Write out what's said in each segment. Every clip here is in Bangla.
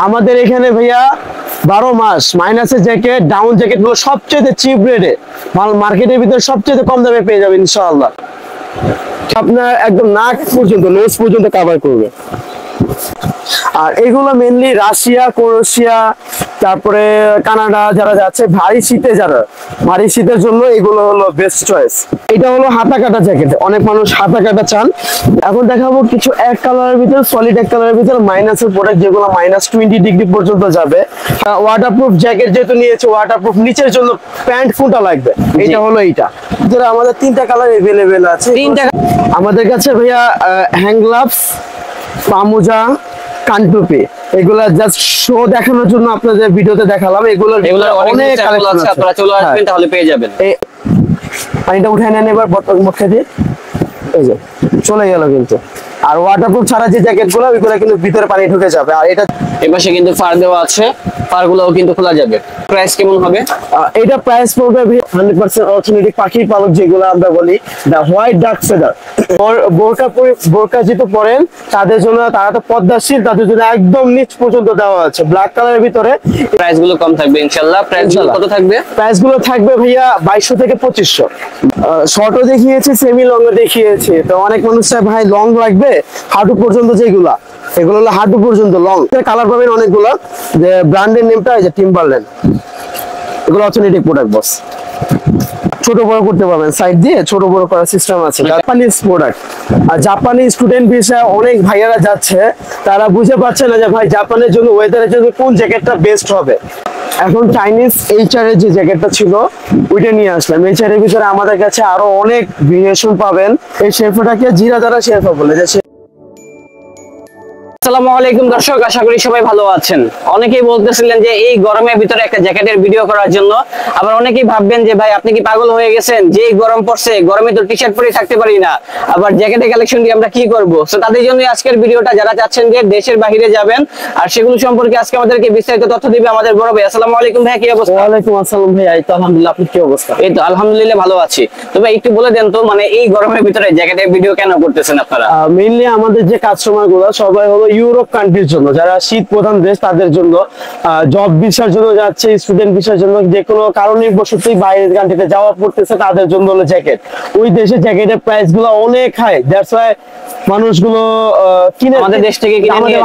আমাদের এখানে ভাইয়া 12 মাস মাইনাসের জ্যাকেট, ডাউন জ্যাকেট গুলো সবচেয়ে চিপ রেটে মার্কেটের ভিতরে সবচেয়ে কম দামে পেয়ে যাবেন ইনশাআল্লাহ। আপনার একদম নাক পর্যন্ত, নোজ পর্যন্ত কভার করবে। আর এগুলো মেইনলি রাশিয়া, ক্রোয়েশিয়া, তারপরে কানাডা যারা যাচ্ছে ভারী শীতের জন্য এগুলো হলো বেস্ট চয়েস। এটা হলো হাতা কাটা জ্যাকেট, অনেক মানুষ হাতা কাটা চান। এখন দেখাবো কিছু এক কালারের ভিতরে, সলিড এক কালারের ভিতরে মাইনাসের প্রোডাক্ট, যেগুলো -20 ডিগ্রি পর্যন্ত যাবে। ওয়াটারপ্রুফ জ্যাকেট যেহেতু নিয়েছে, ওয়াটারপ্রুফ নিচের জন্য প্যান্ট কোনটা লাগবে, এটা হলো এইটা। যেটা আমাদের 3টা কালার अवेलेबल আছে। 3টা আমাদের কাছে ভাইয়া হ্যান্ড গ্লাভস, পামোজা, কানটুপি, এগুলা জাস্ট শো দেখানোর জন্য আপনাদের ভিডিওতে দেখালাম। এগুলোর অনেক কালেকশন আছে, আপনারা চলে আসবেন তাহলে পেয়ে যাবেন। এই পানিটা উঠায় নেন এবার মুখে দিয়ে, এই যে চলে গেল কিন্তু। আর ওয়াটারপ্রুফ ছাড়া যে জ্যাকেটগুলো, ওইগুলো কিন্তু ভিতরে পানি ঢুকে যাবে। আর এটা এপাশে কিন্তু ফার দেওয়া আছে, ফারগুলোও কিন্তু খোলা যাবে। প্রাইস কেমন হবে? এটা প্রাইস পড়বে 100% অর্থনৈতিক পাখির পালক, যেগুলো আমরা বলি দা হোয়াইট ডার্ক ফেদার। বোরকা যেহেতু পরেন তাদের জন্য, তারা তো পদ্মাশীল, তাদের জন্য একদম নিচ পর্যন্ত দেওয়া আছে ব্ল্যাক কালারের ভিতরে। প্রাইস গুলো কম থাকবে ইনশাআল্লাহ। প্রাইস কত থাকবে? প্রাইস গুলো থাকবে ভাইয়া 2200 থেকে 2500। শর্টও দেখিয়েছি, সেমি লং ও দেখিয়েছি। তো অনেক মানুষ চায় ভাই লং লাগবে, হাঁটু পর্যন্ত, যেগুলা এগুলো হলো হাঁটু পর্যন্ত লং। কালার পাবেন অনেকগুলো, যে ব্র্যান্ডের নেমটা এই যে টিম্বারল্যান্ড। এগুলো অর্থনৈতিক প্রোডাক্ট বস, ছোট বড় করতে পারবেন, সাইড দিয়ে ছোট বড় করার সিস্টেম আছে। Japanese product. আর জাপানি স্টুডেন্ট ভিসা অনেক ভাইয়ারা যাচ্ছে, তারা বুঝে পাচ্ছে না যে ভাই জাপানের জন্য, ওয়েদারের জন্য কোন জ্যাকেটটা বেস্ট হবে। এখন চাইনিজ এইচআর এর যে জ্যাকেটটা ছিল ওইটা নিয়ে আসলাম। এইচআর এর ভিতরে আমাদের কাছে আরো অনেক ভেরিয়েশন পাবেন। এই শেরফাটাকে জিরা দ্বারা শেরফা বলে। আসসালামু আলাইকুম দর্শক, আশা করি সবাই ভালো আছেন। অনেকেই বলতেছিলেন যে এই গরমের ভিতরে একটা জ্যাকেটের ভিডিও করার জন্য। আবার অনেকেই ভাববেন যে ভাই আপনি কি পাগল হয়ে গেছেন, যে গরম পড়ছে, গরমে তো টি-শার্ট পরে থাকতে পারি না, আবার জ্যাকেটের কালেকশন দিয়ে আমরা কি করব। সো তাদের জন্য আজকের ভিডিওটা, যারা চাচ্ছেন যে দেশের বাইরে যাবেন আর সেগুলো সম্পর্কে আজকে আমাদেরকে বিস্তারিত তথ্য দিবে আমাদের বড় ভাই। আসসালামু আলাইকুম ভাই, কি অবস্থা? ওয়ালাইকুম আসসালাম ভাই, এই তো আলহামদুলিল্লাহ, আপনি কি অবস্থা? এই তো আলহামদুলিল্লাহ ভালো আছি। তো ভাই একটু বলে দেন তো, মানে এই গরমের ভিতরে জ্যাকেটের ভিডিও কেন করতেছেন আপনারা? মেইনলি আমাদের যে কাস্টমার গুলো সবাই হলো ইউরোপ কান্ট্রির জন্য, যারা শীত প্রধান দেশ তাদের জন্য, জব ভিসার জন্য যাচ্ছে, স্টুডেন্ট ভিসার জন্য, যে কোনো কারণে বসতেই বাইরের কান্ট্রিতে যাওয়া পড়তেছে, তাদের জন্য হলো জ্যাকেট। ওই দেশে জ্যাকেটের প্রাইস গুলো অনেক হাই, দ্যাটস ওয়াই মানুষগুলো কিনে আমাদের দেশ থেকে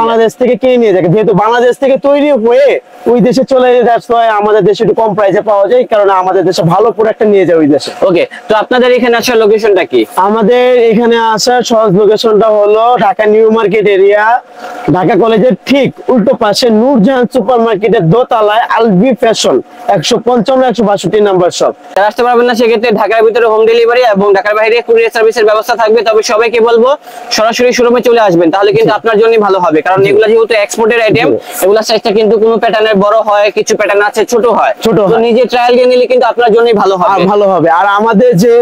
বাংলাদেশ থেকে কিনে নিয়ে যায়। যেহেতু বাংলাদেশ থেকে তৈরি হয়ে ওই দেশে চলে যায়, দ্যাটস ওয়াই আমাদের দেশে একটু কম প্রাইসে পাওয়া যায়, কারণ আমাদের দেশে ভালো প্রোডাক্টটা নিয়ে যায় ওই দেশে। ওকে, তো আপনাদের এখানে আসার লোকেশনটা কি? আমাদের এখানে আসার সহজ লোকেশনটা হলো Dhaka new market area, Dhaka কলেজের ঠিক উল্টো পাশে নূরজাহান সুপার মার্কেটের দোতলায় আলবি ফ্যাশন 155-162 নাম্বার শপ। যারা আসতে পারবেন না সেক্ষেত্রে ঢাকার ভিতরে হোম ডেলিভারি এবং ঢাকার বাইরে কুরিয়ার সার্ভিসের ব্যবস্থা থাকবে। তবে সবাইকে বলবো সরাসরি শোরুমে চলে আসবেন, তাহলে কিন্তু আপনার জন্যই ভালো হবে। কারণ এগুলা যেহেতু এক্সপোর্টের আইটেম, এগুলা সাইজটা কিন্তু কোনো প্যাটার্নের বড় হয়, কিছু প্যাটার্ন আছে ছোট হয়। তো নিজে ট্রায়াল দিয়ে নিলে কিন্তু আপনার জন্যই ভালো হবে। আর আমাদের যে,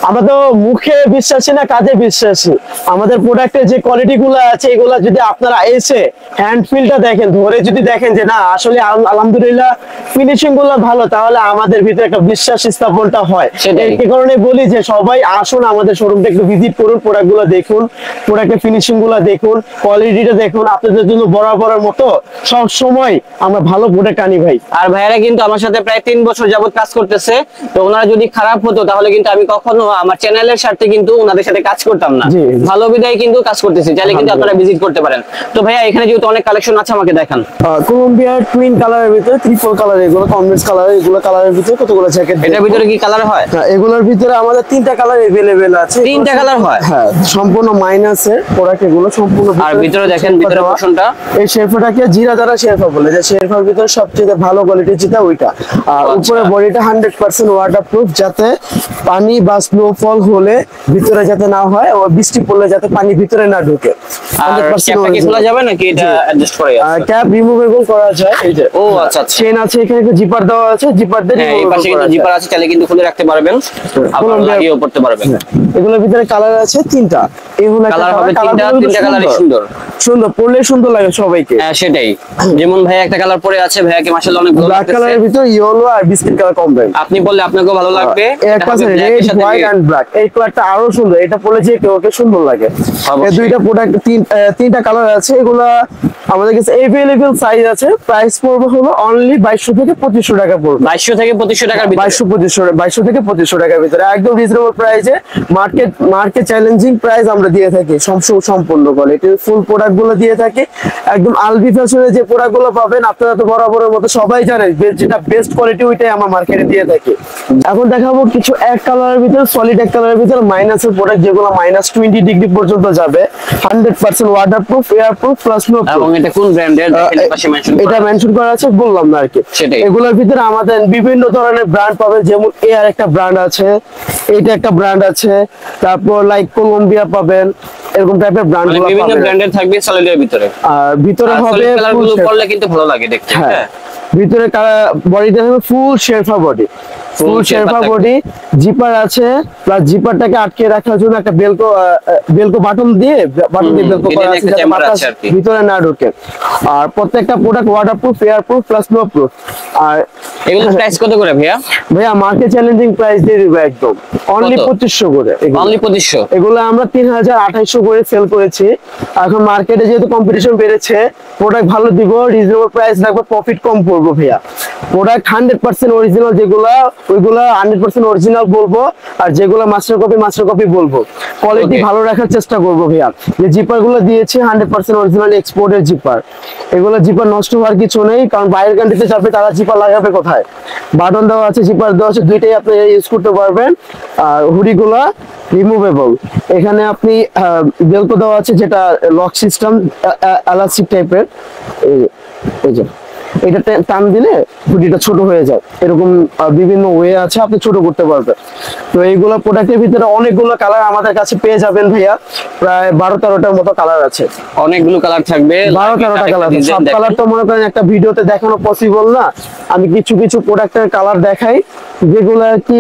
আমরা তো মুখে বিশ্বাসী না, কাজে বিশ্বাসী। আমাদের প্রোডাক্টের যে কোয়ালিটি গুলো আছে, এগুলা যদি আপনারা এসে হ্যান্ড ফিলটা দেখেন, ধরে যদি দেখেন যে না আসলে আলহামদুলিল্লাহ ফিনিশিং গুলো ভালো, তাহলে আমাদের ভিতরে একটা বিশ্বাস স্থাপনটা হয়। এই কারণে বলি যে সবাই আসুন, আমাদের শোরুমটা একটু ভিজিট করুন, প্রোডাক্ট গুলো দেখুন, প্রোডাক্টের ফিনিশিং গুলো দেখুন, কোয়ালিটিটা দেখুন। আপনাদের জন্য বরাবরের মতো সব সময় আমরা ভালো প্রোডাক্ট আনি ভাই। আর ভাইয়ারা কিন্তু আমার সাথে প্রায় 3 বছর যাবত কাজ করতেছে। তো ওনারা যদি খারাপ হতো তাহলে কিন্তু আমি কখনো আমার চ্যানেলের স্বার্থে কিন্তু ওনাদের সাথে কাজ করতাম না। ভালো বিদায় কিন্তু কাজ করতেছি, চাইলে কিন্তু আপনারা ভিজিট করতে পারেন। তো ভাইয়া এখানে যেহেতু অনেক কালেকশন আছে, আমাকে দেখান। কলম্বিয়ার টুইন কালারের ভিতরে, ট্রিপল কালার, এগুলো কনভেন্স কালার, এগুলো কালারের ভিতরে কতগুলো জ্যাকেট। এটার ভিতরে কি কালার হয়? এগুলোর ভিতরে আমাদের 3টা কালার अवेलेबल আছে। 3টা কালার হয়? হ্যাঁ, সম্পূর্ণ মাইনাসের প্রোডাক্ট এগুলো সম্পূর্ণ। আর ভিতরে দেখেন, ভিতরে পোর্শনটা, এই শেরফাটাকে জিরা দ্বারা শেরফা বলে। যে শেরফার ভিতরে সবচেয়ে ভালো কোয়ালিটি যেটা ওইটা। আর উপরে বডিটা 100% ওয়াটারপ্রুফ, যাতে পানি বা স্নোফল হলে ভিতরে যাতে না হয়, ও বৃষ্টি পড়লে যাতে পানি ভিতরে না ঢোকে। আর ক্যাপটা কি খোলা যাবে নাকি এটা অ্যাডজাস্ট করে আছে? ক্যাপ রিমুভেবল করা যায়। এই যে ও আচ্ছা আচ্ছা, চেন আছে এখানে, এখানে একটা জিপার দেওয়া আছে, জিপার দিয়ে হ্যাঁ, এই পাশে কিন্তু জিপার আছে, চাইলে কিন্তু খুলে রাখতে পারবেন, আবার লাগিয়েও পড়তে পারবেন। এগুলোর ভিতরে কালার আছে 3টা। এই হলো একটা কালার হবে কালার, 3টা কালারই সুন্দর সুন্দর, পরলে সুন্দর লাগে সবাইকে। হ্যাঁ সেটাই, যেমন ভাই একটা কালার পরে আছে, ভাইয়াকে মাশাআল্লাহ অনেক ভালো ব্ল্যাক লাগতেছে। কালারের ভিতর ইয়েলো আর বিস্কিট কালার কম্বাইন। আপনি বললে আপনাকেও ভালো লাগবে। এক পাশে রেড, হোয়াইট এন্ড ব্ল্যাক, এই কালারটা আরো সুন্দর, এটা পরলে যে কেউকে সুন্দর লাগে। এই দুইটা প্রোডাক্ট, তিনটা কালার আছে। এগুলা আমাদের কাছে अवेलेबल সাইজ আছে। প্রাইস পড়বে হলো অনলি 2200 থেকে 2500 টাকা পড়বে। 2200 থেকে 2500 টাকার ভিতরে, 2200 থেকে 2500 টাকার ভিতরে একদম রিজনেবল প্রাইসে, মার্কেট চ্যালেঞ্জিং প্রাইস আমরা দিয়ে থাকি সম্পূর্ণ কোয়ালিটি ফুল প্রোডাক্ট গুলো দিয়ে থাকি। একদম আলবি ফ্যাশনের যে প্রোডাক্ট গুলো পাবেন আপনারা তো বরাবরের মতো সবাই জানেন, যেটা বেস্ট কোয়ালিটি ওইটাই আমরা মার্কেটে দিয়ে থাকি। এখন দেখাবো কিছু এক কালারের ভিতরে, সলিড এক কালারের ভিতরে মাইনাসের প্রোডাক্ট, যেগুলো -20 ডিগ্রি পর্যন্ত যাবে, 100% ওয়াটারপ্রুফ, এয়ারপ্রুফ প্লাস নো। এবং এটা কোন ব্র্যান্ডের দেখেন এই পাশে মেনশন করা, এটা মেনশন করা আছে, বললাম না আর কি। সেটাই। এগুলোর ভিতরে আমাদের বিভিন্ন ধরনের ব্র্যান্ড পাবেন, যেমন এয়ার একটা ব্র্যান্ড আছে, এইটা একটা ব্র্যান্ড আছে, তারপর লাইক কলম্বিয়া পাবেন, এরকম টাইপের ব্র্যান্ড মানে গুলো বিভিন্ন পাবেন। ব্র্যান্ডের থাকবে সলিডের ভিতরে, আর ভিতরে আর হবে সলিড কালার full গুলো shade। পরলে কিন্তু ভালো লাগে দেখতে। হ্যাঁ, হ্যাঁ ভিতরে বডিটা হবে ফুল শেরফা বডি, ফুল শেরফা থাকবে। বডি, জিপার আছে, প্লাস জিপারটাকে আটকে রাখার জন্য একটা বেলকো বাটন দিয়ে বেলকো এটা করা নিয়ে আছে, একটা যাতে chamber বাতাস আছে আর কি। ভিতরে না ঢোকে। আর প্রত্যেকটা product waterproof, airproof plus snow proof. আর এগুলো প্রাইস কত করে ভাইয়া? ভাইয়া মার্কেট চ্যালেঞ্জিং প্রাইস দিয়ে দিবে একদম, অনলি কত? 2500 করে। অনলি 2500। এগুলো আমরা 3200 করে সেল করেছি। এখন মার্কেটে যেহেতু কম্পিটিশন বেড়েছে, প্রোডাক্ট ভালো দিব, রিজনেবল প্রাইস রাখবো, প্রফিট কম করবো ভাইয়া। প্রোডাক্ট 100% অরিজিনাল, ওইগুলা 100% অরিজিনাল বলবো, আর যেগুলো মাস্টার কপি বলবো। Quality Okay. ভালো রাখার চেষ্টা করবো ভাইয়া। যে জিপার গুলো দিয়েছি 100% অরিজিনাল এক্সপোর্টের জিপার। এগুলো জিপার নষ্ট হওয়ার কিছু নেই, কারণ বাইরের কান্ট্রিতে যাবে তারা জিপার লাগাবে কোথায়? বাটন দেওয়া আছে, জিপার দেওয়া আছে, দুইটাই আপনি ইউজ করতে পারবেন। আর হুডি গুলা রিমুভেবল, এখানে আপনি বেলকো দেওয়া আছে, যেটা লক সিস্টেম, এলাস্টিক টাইপের। এই যে এটা টান দিলে হুডিটা ছোট হয়ে যায়, এরকম বিভিন্ন ওয়ে আছে, আপনি ছোট করতে পারবেন। তো এইগুলো প্রোডাক্টের ভিতরে অনেকগুলো কালার আমাদের কাছে পেয়ে যাবেন ভাইয়া, প্রায় 12-13টার মতো কালার আছে। অনেকগুলো কালার থাকবে, 12-13টা কালার আছে। সব কালার তো মনে করেন একটা ভিডিওতে দেখানো পসিবল না। আমি কিছু প্রোডাক্টের কালার দেখাই, যেগুলো আর কি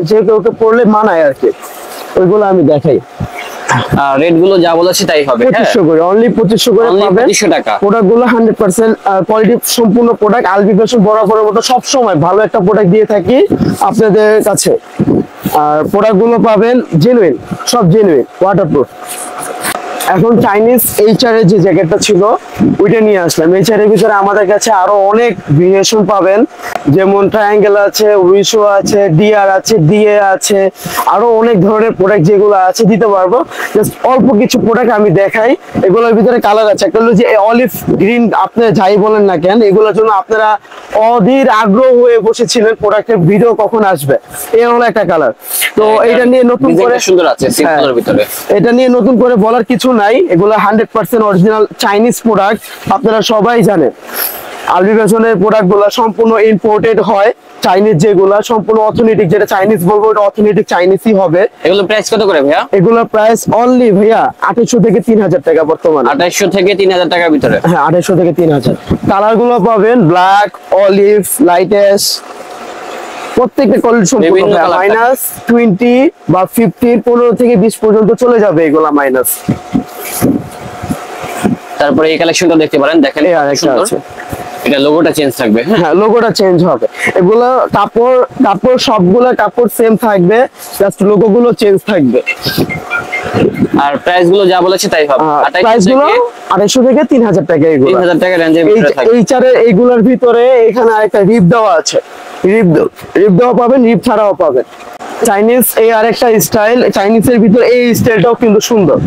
যে কেউকে পড়লে মানায় আর কি, ওইগুলো আমি দেখাই। আর রেট গুলো যা বলেছি তাই হবে। 2500 করে, অনলি 2500 করে Only পাবেন। 2500 টাকা। প্রোডাক্ট গুলো 100% কোয়ালিটি সম্পূর্ণ প্রোডাক্ট। আলবি ফ্যাশন বরাবরের মতো সব সময় ভালো একটা প্রোডাক্ট দিয়ে থাকি আপনাদের কাছে। আর প্রোডাক্ট গুলো পাবেন জেনুইন, সব জেনুইন, ওয়াটারপ্রুফ। এখন চাইনিজ এইচআর এর যে জ্যাকেটটা ছিল ওইটা নিয়ে আসলাম। এইচআর এর ভিতরে আমাদের কাছে আরো অনেক ভেরিয়েশন পাবেন, যেমন ট্রায়াঙ্গেল আছে, উইশো আছে, ডিআর আছে, ডিএ আছে, আরো অনেক ধরনের প্রোডাক্ট যেগুলো আছে দিতে পারবো। জাস্ট অল্প কিছু প্রোডাক্ট আমি দেখাই। এগুলোর ভিতরে কালার আছে, একটা হলো যে অলিভ গ্রিন, আপনি যাই বলেন না কেন, এগুলোর জন্য আপনারা অধীর আগ্রহ হয়ে বসেছিলেন প্রোডাক্টের ভিডিও কখন আসবে। এই হলো একটা কালার। তো এটা নিয়ে নতুন করে সুন্দর আছে সিম্পলের ভিতরে, এটা নিয়ে নতুন করে বলার কিছু নাই, এগুলো 100% অরিজিনাল চাইনিজ প্রোডাক্ট, আপনারা সবাই জানেন। আলবি ফ্যাশনের প্রোডাক্ট গুলো সম্পূর্ণ ইম্পোর্টেড হয়, চাইনিজ যেগুলা সম্পূর্ণ অথেন্টিক, যেটা চাইনিজ বলবো ওটা অথেন্টিক চাইনিজই হবে। এগুলো প্রাইস কত করে ভাইয়া? এগুলোর প্রাইস অনলি ভাইয়া 2800 থেকে 3000 টাকা বর্তমানে। 2800 থেকে 3000 টাকার ভিতরে। হ্যাঁ, 2800 থেকে 3000। কালার গুলো পাবেন ব্ল্যাক, অলিভ, লাইটেস, প্রত্যেকটা কোয়ালিটি সম্পূর্ণ -20 বা 15, 15 থেকে 20 পর্যন্ত চলে যাবে এগুলা মাইনাস। তারপরে এই কালেকশনটা দেখতে পারেন, দেখেন এই আরেকটা আছে, এটা লোগোটা চেঞ্জ থাকবে। হ্যাঁ, লোগোটা চেঞ্জ হবে। এগুলো কাপড় সবগুলো কাপড় সেম থাকবে, জাস্ট লোগো গুলো চেঞ্জ থাকবে। আর প্রাইস গুলো যা বলেছি তাই হবে। প্রাইস গুলো 2800 থেকে 3000 টাকা। এগুলো 3000 টাকা রেঞ্জের ভিতরে থাকবে। এই চারে এইগুলোর ভিতরে এখানে আরেকটা রিপ দেওয়া আছে, রিপ দেওয়া পাবেন, রিপ ছাড়াও পাবেন। চাইনিজ এই আরেকটা স্টাইল, চাইনিজের ভিতরে এই স্টাইলটাও কিন্তু সুন্দর।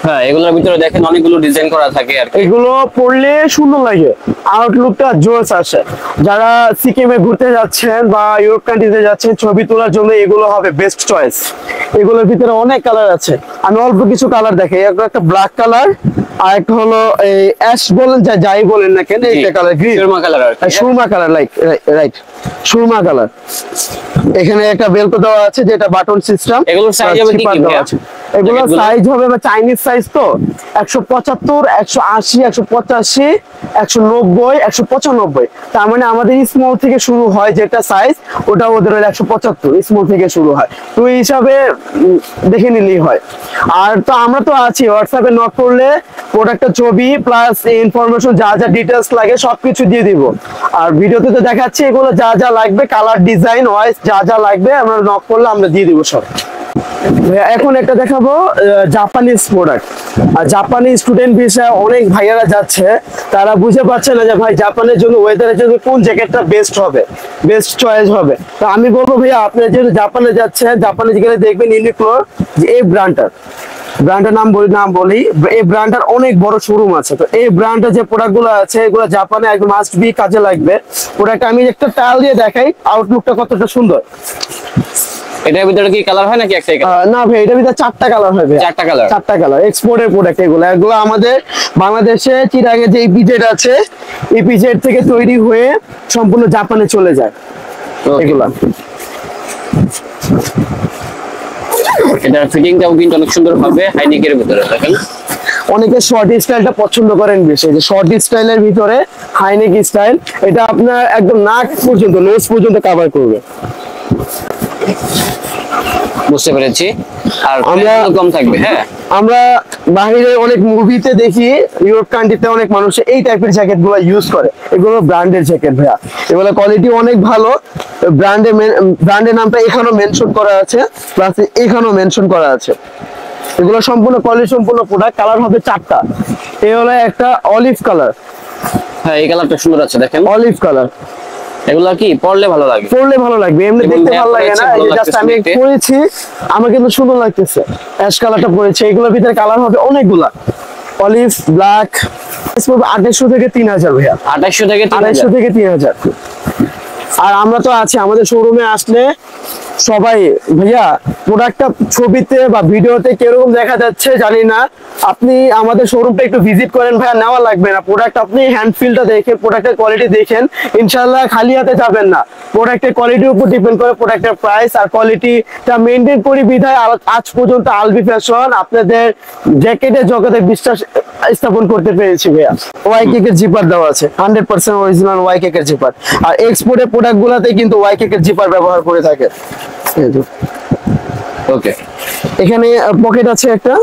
হ্যাঁ, এগুলোর ভিতরে দেখেন অনেকগুলো ডিজাইন করা থাকে আর কি। এগুলো পরলে সুন্দর লাগে, আউটলুকটা জোস আসে। যারা সিকিমে ঘুরতে যাচ্ছেন বা ইউরোপ কান্ট্রিতে যাচ্ছেন, ছবি তোলার জন্য এগুলো হবে বেস্ট চয়েস। এগুলোর ভিতরে অনেক কালার আছে, আমি অল্প কিছু কালার দেখাই। একটা ব্ল্যাক কালার, আর একটা হলো এই অ্যাশ বলেন, যাই বলেন না কেন, এইটা কালার গ্রিন, সুরমা কালার আর কি। Surma colour, right, Surma colour. এখানে একটা বেলকো দেওয়া আছে, যেটা বাটন সিস্টেম। এগুলোর সাইজ হবে কি কি ভাইয়া? এগুলো জ্যাকেটগুলো? সাইজ হবে বা চাইনিজ সাইজ তো 175, 180, 185, 190, 195। তার মানে আমাদের স্মল থেকে শুরু হয় যেটা সাইজ, ওটা ওদের হলো 175 স্মল থেকে শুরু হয়। তো এই হিসাবে দেখে নিলেই হয়। আর তো আমরা তো আছি, হোয়াটসঅ্যাপে নক করলে প্রোডাক্টের ছবি প্লাস ইনফরমেশন যা যা ডিটেলস লাগে সবকিছু দিয়ে দিব। আর ভিডিওতে তো দেখাচ্ছি এগুলো যা যা লাগবে, কালার, ডিজাইন, ওয়াইজ যা যা লাগবে আমরা নক করলে আমরা দিয়ে দিব সব। এখন একটা দেখাবো জাপানিজ প্রোডাক্ট। আর জাপানি স্টুডেন্ট ভিসা অনেক ভাইয়ারা যাচ্ছে, তারা বুঝে পাচ্ছে না যে ভাই জাপানের জন্য, ওয়েদারের জন্য কোন জ্যাকেটটা বেস্ট হবে, বেস্ট চয়েস হবে। তো আমি বলবো ভাইয়া, আপনি যেহেতু জাপানে যাচ্ছেন, জাপানে গেলে দেখবেন ইউনিক্লোর যে এই ব্র্যান্ডের নাম বলি, এই ব্র্যান্ডের অনেক বড় শোরুম আছে। তো এই ব্র্যান্ডের যে প্রোডাক্ট গুলো আছে এগুলো জাপানে একদম মাস্ট বি কাজে লাগবে। প্রোডাক্ট আমি একটা ট্রায়াল দিয়ে দেখাই আউটলুকটা কতটা সুন্দর। এটার ভিতরে কি কালার হয় নাকি একটাই কালার? না ভাই, এটার ভিতরে 4টা কালার হবে। 4টা কালার? 4টা কালার এক্সপোর্টের প্রোডাক্ট এগুলো আমাদের বাংলাদেশে চিরাগে যে ইপিজেড আছে, ইপিজেড থেকে তৈরি হয়ে সম্পূর্ণ জাপানে চলে যায় এগুলা। এটার ফিটিংটাও কিন্তু অনেক সুন্দর হবে হাইনেকের ভিতরে, দেখেন। অনেকে শর্ট স্টাইলটা পছন্দ করেন বেশি, যে শর্ট স্টাইলের ভিতরে হাইনেক স্টাইল, এটা আপনার একদম নাক পর্যন্ত, নোজ পর্যন্ত কভার করবে। বুঝতে পেরেছি। আর আমরা কম থাকবে। হ্যাঁ, আমরা বাইরে অনেক মুভিতে দেখি, ইউরোপ কান্ট্রিতে অনেক মানুষ এই টাইপের জ্যাকেট গুলো ইউজ করে। এগুলো ব্র্যান্ডের জ্যাকেট ভাইয়া, এগুলো কোয়ালিটি অনেক ভালো। ব্র্যান্ডের নামটা এখানেও মেনশন করা আছে, প্লাস এখানেও মেনশন করা আছে। এগুলো সম্পূর্ণ কোয়ালিটি সম্পূর্ণ প্রোডাক্ট। কালার হবে 4টা। এই হলো একটা অলিভ কালার। হ্যাঁ, এই কালারটা সুন্দর আছে, দেখেন। অলিভ কালার এগুলা কি পরলে ভালো লাগে? পরলে ভালো লাগবে, এমনি দেখতে ভালো লাগে না। এই জাস্ট আমি পরেছি, আমার কিন্তু সুন্দর লাগতেছে। অ্যাশ কালারটা পরেছি। এগুলোর ভিতরে কালার হবে অনেকগুলা, অলিভ, ব্ল্যাক। 2800 থেকে 3000 ভাইয়া। 2800 থেকে 2800 থেকে 3000। আর আমরা তো আছি, আমাদের শোরুমে আসলে সবাই ভাইয়া প্রোডাক্টটা ছবিতে বা ভিডিওতে কিরকম দেখা যাচ্ছে জানি না, আপনি আমাদের শোরুমটা একটু ভিজিট করেন ভাইয়া, নেওয়া লাগবে না। প্রোডাক্ট আপনি হ্যান্ড ফিলটা দেখে, প্রোডাক্টের কোয়ালিটি দেখেন, ইনশাআল্লাহ খালি হাতে যাবেন না। প্রোডাক্টের কোয়ালিটির উপর ডিপেন্ড করে প্রোডাক্টের প্রাইস আর কোয়ালিটিটা মেনটেন করি বিধায় আজ পর্যন্ত আলবি ফ্যাশন আপনাদের জ্যাকেটের জগতে বিশ্বাস স্থাপন করতে পেরেছি ভাইয়া। ওয়াইকেক এর জিপার দেওয়া আছে, 100% অরিজিনাল ওয়াইকেক এর জিপার। আর এক্সপোর্টের প্রোডাক্ট গুলাতে কিন্তু ওয়াইকেক এর জিপার ব্যবহার করে থাকে। ওকে, এখানে পকেট আছে একটা,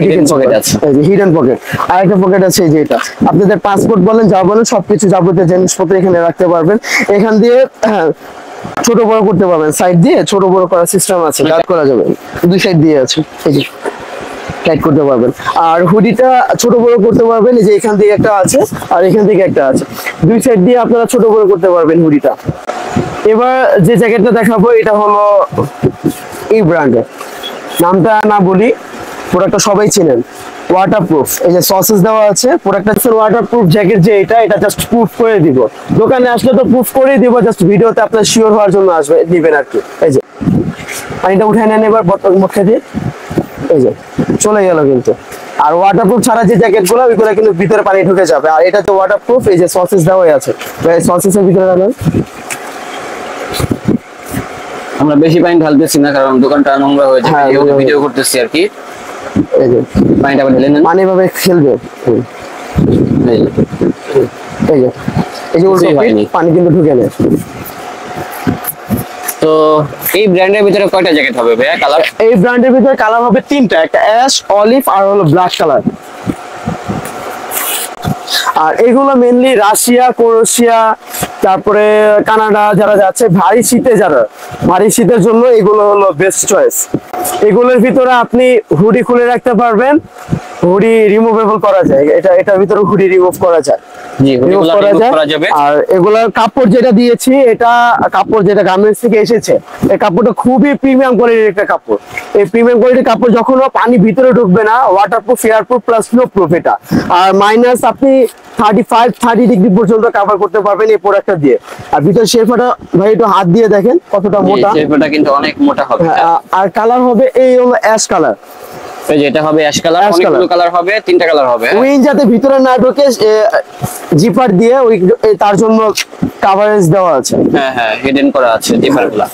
Hidden pocket আছে। Hidden pocket. আর একটা পকেট আছে এই যে এটা, আপনাদের পাসপোর্ট বলেন যা বলেন সবকিছু যাবতীয় জিনিসপত্র এখানে রাখতে পারবেন। এখান দিয়ে ছোট বড় করতে পারবেন, সাইড দিয়ে ছোট বড় করার সিস্টেম আছে, কাট করা যাবে। দুই সাইড দিয়ে আছে, এই যে টাইট করতে পারবেন। আর হুডিটা ছোট বড় করতে পারবেন, এই যে এখান থেকে একটা আছে আর এখান থেকে একটা আছে, দুই সাইড দিয়ে আপনারা ছোট বড় করতে পারবেন হুডিটা। এবার যে জ্যাকেটটা দেখাবো এটা হলো এই ব্র্যান্ডের, নামটা না বলি, প্রোডাক্টটা সবাই চেনেন, ওয়াটারপ্রুফ। এই যে সসেস দেওয়া আছে, প্রোডাক্টটা ওয়াটারপ্রুফ জ্যাকেট, যে এটা জাস্ট প্রুফ করে দিব। দোকানে আসলে তো প্রুফ করেই দিব, জাস্ট ভিডিওতে আপনার শিওর হওয়ার জন্য আসবে দিবেন আর কি। এই যে পানিটা উঠে নেন এবার মুখে দিয়ে, এই যে চলে গেল কিন্তু। আর ওয়াটারপ্রুফ ছাড়া যে জ্যাকেট গুলো ওইগুলো কিন্তু ভিতরে পানি ঢুকে যাবে। আর এটা তো ওয়াটারপ্রুফ, এই যে সসেস দেওয়াই আছে, এই সসেসের ভিতরে রাখবেন। আমরা বেশি পানি ঢালতেছি না কারণ দোকানটা নোংরা হয়ে যাবে, যেহেতু ভিডিও করতেছি আর কি। এই যে পানিটা আবার ঢেলে নেন, পানি ভাবে খেলবে। এই যে এই যে এই যে উল্টো পানি কিন্তু ঢুকে নেয়। তো এই ব্র্যান্ডের ভিতরে কয়টা জ্যাকেট হবে ভাইয়া কালার? এই ব্র্যান্ডের ভিতরে কালার হবে 3টা, একটা অ্যাশ, অলিভ আর হলো ব্ল্যাক কালার। আর এগুলো মেইনলি রাশিয়া, ক্রোয়েশিয়া, তারপরে কানাডা যারা যাচ্ছে ভারী শীতের জন্য এগুলো হলো বেস্ট চয়েস। এগুলোর ভিতরে আপনি হুডি খুলে রাখতে পারবেন, হুডি রিমুভেবল করা যায়, এটার ভিতরে হুডি রিমুভ করা যায়। জি, হুডিগুলো রিমুভ করা যাবে। আর এগুলোর কাপড় যেটা দিয়েছি, এটা কাপড় যেটা গার্মেন্টস থেকে এসেছে, এই কাপড়টা খুবই প্রিমিয়াম কোয়ালিটির একটা কাপড়। এই প্রিমিয়াম কোয়ালিটির কাপড় যখন পানি ভিতরে ঢুকবে না, waterproof, airproof plus snow proof এটা। আর মাইনাস আপনি 35-30 ডিগ্রি পর্যন্ত কভার করতে পারবেন এই প্রোডাক্টটা দিয়ে। আর ভিতরে শেরপাটা ভাই একটু হাত দিয়ে দেখেন কতটা মোটা, শেরপাটা কিন্তু অনেক মোটা হবে। আর কালার হবে এই হলো অ্যাশ কালার। এই যে এটা হবে অ্যাশ কালার, অনেকগুলো কালার হবে, 3টা কালার হবে। উইন যাতে ভিতরে না ঢোকে জিপার দিয়ে ওই তার জন্য কভারেজ দেওয়া আছে। হ্যাঁ, হিডেন করা আছে জিপারগুলো।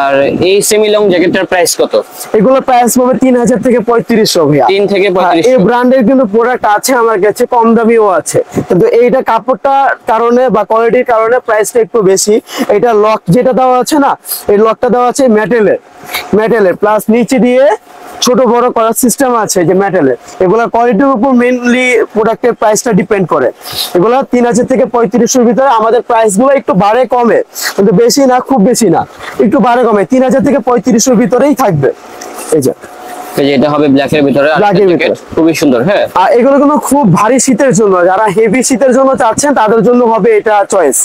আর এই সেমি লং জ্যাকেটটার প্রাইস কত? এগুলো প্রাইস পাবে 3000 থেকে 3500 ভাইয়া। 3 থেকে 3500। এই ব্র্যান্ডের কিন্তু প্রোডাক্ট আছে আমার কাছে, কম দামিও আছে, কিন্তু এইটা কাপড়টার কারণে বা কোয়ালিটির কারণে প্রাইসটা একটু বেশি। এটা লক যেটা দেওয়া আছে না, এই লকটা দেওয়া আছে মেটালের প্লাস নিচে দিয়ে ছোট বড় করার সিস্টেম আছে যে মেটালের। এগুলা কোয়ালিটির উপর মেইনলি প্রোডাক্টের প্রাইসটা ডিপেন্ড করে। এগুলা 3000 থেকে 3500 ভিতরে আমাদের প্রাইস গুলো একটু বাড়ে কমে, কিন্তু বেশি না, খুব বেশি না, একটু বাড়ে কমে 3000 থেকে 3500 ভিতরেই থাকবে। এই যে এটা হবে ব্ল্যাকের ভিতরে, ব্ল্যাকের ভিতরে খুবই সুন্দর। হ্যাঁ, আর এগুলো কিন্তু খুব ভারী শীতের জন্য, যারা হেভি শীতের জন্য চাচ্ছেন তাদের জন্য হবে এটা চয়েস।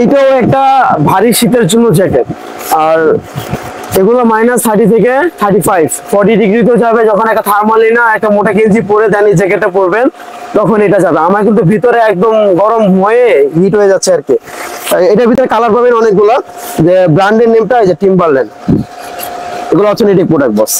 এইটাও একটা ভারী শীতের জন্য জ্যাকেট। আর এগুলো -30 থেকে 35-40 ডিগ্রিতে যাবে। যখন একটা থার্মালি না একটা মোটা গেঞ্জি পরে দেন এই জ্যাকেটটা পরবেন, তখন এটা যাবে। আমার কিন্তু ভিতরে একদম গরম হয়ে হিট হয়ে যাচ্ছে আর কি। এটার ভিতরে কালার পাবেন অনেকগুলো। যে ব্র্যান্ডের নেমটা এই যে টিম্বারল্যান্ড, এগুলো অথেন্টিক প্রোডাক্ট বস।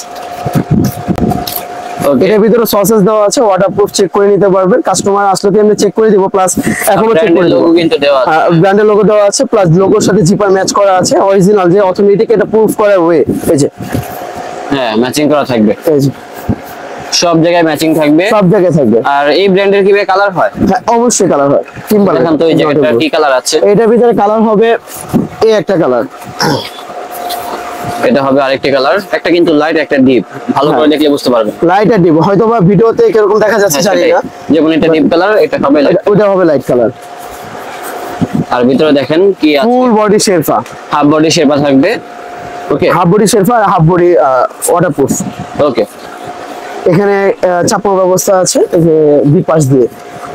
এটার ভিতরে সসেস দেওয়া আছে, ওয়াটারপ্রুফ চেক করে নিতে পারবেন। কাস্টমার আসলে কি আমরা চেক করে দিব, প্লাস এখনো চেক করে দিব। কিন্তু দেওয়া আছে, ব্র্যান্ডের লোগো দেওয়া আছে, প্লাস লোগোর সাথে জিপার ম্যাচ করা আছে, অরিজিনাল যে অথেন্টিক, এটা প্রুফ করা ওয়ে। এই যে হ্যাঁ, ম্যাচিং করা থাকবে, এই যে সব জায়গায় ম্যাচিং থাকবে, সব জায়গায় থাকবে। আর এই ব্র্যান্ডের কি কালার হয়? হ্যাঁ, অবশ্যই কালার হয়। দেখেন তো এই জ্যাকেটটার কি কালার আছে। এটার ভিতরে কালার হবে এই একটা কালার, এটা হবে আরেকটা কালার, একটা কিন্তু লাইট একটা ডিপ, ভালো করে দেখলে বুঝতে পারবেন। লাইট আর ডিপ হয়তো বা ভিডিওতে কিরকম দেখা যাচ্ছে জানি না, যেমন এটা ডিপ কালার, এটা হবে লাইট, ওটা হবে লাইট কালার। আর ভিতরে দেখেন কি আছে, full body sherpa, half body sherpa থাকবে। ওকে, হাফ বডি শেরপা আর হাফ বডি ওয়াটারপ্রুফ। ওকে, এখানে চাপানোর ব্যবস্থা আছে, এই যে দুই পাশ দিয়ে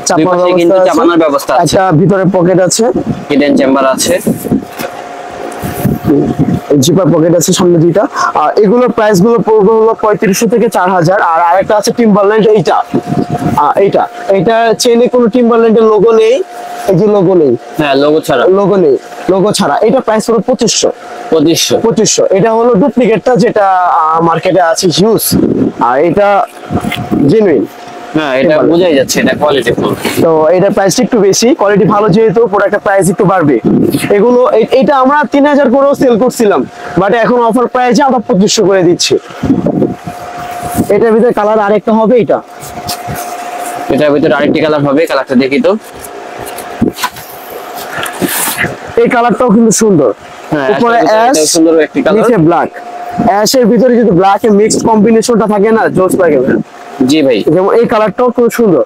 চাপানোর কিন্তু ব্যবস্থা চাপানোর আছে, ব্যবস্থা আছে, একটা ভিতরে পকেট আছে, হিডেন চেম্বার আছে, জিপার পকেট আছে সামনে দুইটা। আর এগুলোর প্রাইস গুলো পড়বে হলো 3500 থেকে 4000। আর আরেকটা আছে টিম্বারল্যান্ড, এইটা এটা চেনে কোনো টিম্বারল্যান্ডের লোগো নেই, এই যে লোগো নেই, হ্যাঁ লোগো ছাড়া, লোগো নেই, লোগো ছাড়া। এটা প্রাইস হলো 2500। 2500। এটা হলো ডুপ্লিকেটটা যেটা মার্কেটে আছে হিউজ, আর এটা জেনুইন। হ্যাঁ, এটা বোঝাই যাচ্ছে এটা কোয়ালিটি ফুল। তো এটা প্রাইস একটু বেশি, কোয়ালিটি ভালো যেহেতু প্রোডাক্টের প্রাইস একটু বাড়বে। এগুলো এটা আমরা 3000 করেও সেল করছিলাম, বাট এখন অফার প্রাইসে আমরা 2500 করে দিচ্ছি। এটার ভিতরে কালার আরেকটা হবে, এটার ভিতরে আরেকটি কালার হবে, কালারটা দেখি তো। এই কালারটাও কিন্তু সুন্দর, হ্যাঁ, উপরে অ্যাশ, সুন্দর একটি কালার, নিচে ব্ল্যাক। অ্যাশের ভিতরে যদি ব্ল্যাক এর মিক্সড কম্বিনেশনটা থাকে না, জোস লাগে। জি ভাই, যেমন এই কালারটাও খুব সুন্দর,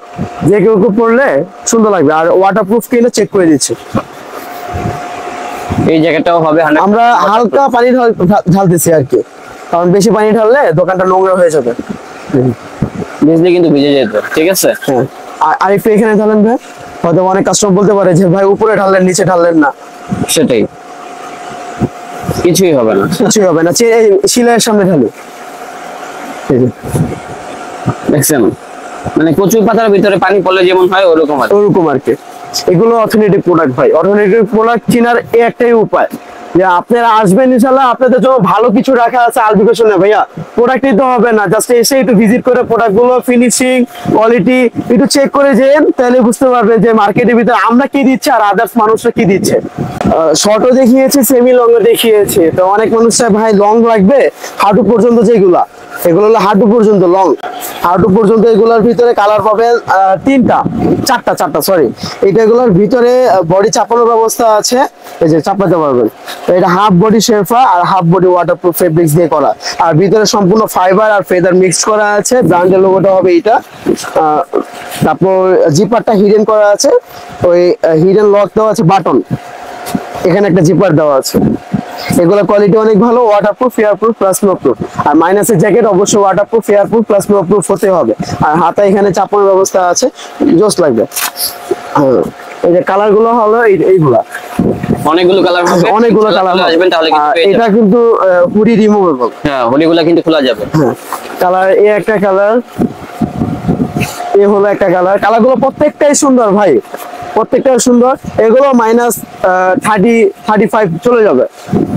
যে কেউ পরলে সুন্দর লাগবে। আর ওয়াটারপ্রুফ কিনা চেক করে দিচ্ছে। এই জ্যাকেটটাও হবে 100। আমরা হালকা পানি ঢালতেছি আর কি, কারণ বেশি পানি ঢাললে দোকানটা নোংরা হয়ে যাবে, ভিজলে কিন্তু ভিজে যেত। ঠিক আছে, হ্যাঁ। আর একটু এখানে ঢালেন ভাই, হয়তো অনেক কাস্টমার বলতে পারে যে ভাই উপরে ঢাললেন নিচে ঢাললেন না। সেটাই, কিছুই হবে না, কিছুই হবে না, শিলাইয়ের সামনে ঢালু। দেখছেন, মানে কচু পাতার ভিতরে পানি পড়লে যেমন হয় ওরকম আর ওরকম আর কি। এগুলো অথেন্টিক প্রোডাক্ট ভাই। অথেন্টিক প্রোডাক্ট কেনার এই একটাই উপায় যে আপনারা আসবেন, ইনশাআল্লাহ আপনাদের জন্য ভালো কিছু রাখা আছে। আর কিছু না ভাইয়া, প্রোডাক্ট নিতে হবে না, জাস্ট এসে একটু ভিজিট করে প্রোডাক্টগুলো ফিনিশিং কোয়ালিটি একটু চেক করে যেন, তাহলে বুঝতে পারবেন যে মার্কেটের ভিতরে আমরা কি দিচ্ছি আর আদার্স মানুষরা কি দিচ্ছে। শর্টও দেখিয়েছি, সেমি লং ও দেখিয়েছি। তো অনেক মানুষ চায় ভাই লং লাগবে, হাঁটু পর্যন্ত, যেগুলা এগুলো হলো হাঁটু পর্যন্ত লং, হাঁটু পর্যন্ত। এগুলোর ভিতরে কালার পাবেন চারটা সরি। এগুলোর ভিতরে বডি চাপানোর ব্যবস্থা আছে, এই যে চাপাতে পারবেন। এটা হাফ বডি শেরপা আর হাফ বডি ওয়াটারপ্রুফ ফেব্রিক্স দিয়ে করা, আর ভিতরে সম্পূর্ণ ফাইবার আর ফেদার মিক্স করা আছে। ব্র্যান্ডের লোগোটা হবে এটা। তারপর জিপারটা হিডেন করা আছে, ওই হিডেন লক দেওয়া আছে বাটন, এখানে একটা জিপার দেওয়া আছে। এগুলো কোয়ালিটি অনেক ভালো, waterproof, airproof plus snow proof. আর মাইনাসের জ্যাকেট অবশ্যই waterproof, airproof plus snow proof হতে হবে। আর হাতা এখানে চাপানোর ব্যবস্থা আছে, জোস লাগবে। এই যে কালার গুলো হলো এইগুলা, অনেকগুলো কালার হবে, অনেকগুলো কালার আসবেন তাহলে কিন্তু পেয়ে এটা যাবেন। কিন্তু হুডি রিমুভেবল। হ্যাঁ, হুডিগুলো কিন্তু খোলা যাবে। হ্যাঁ, কালার এ একটা কালার, এ হলো একটা কালার। কালারগুলো প্রত্যেকটাই সুন্দর ভাই, প্রত্যেকটাই সুন্দর। এগুলো -30-35 চলে যাবে।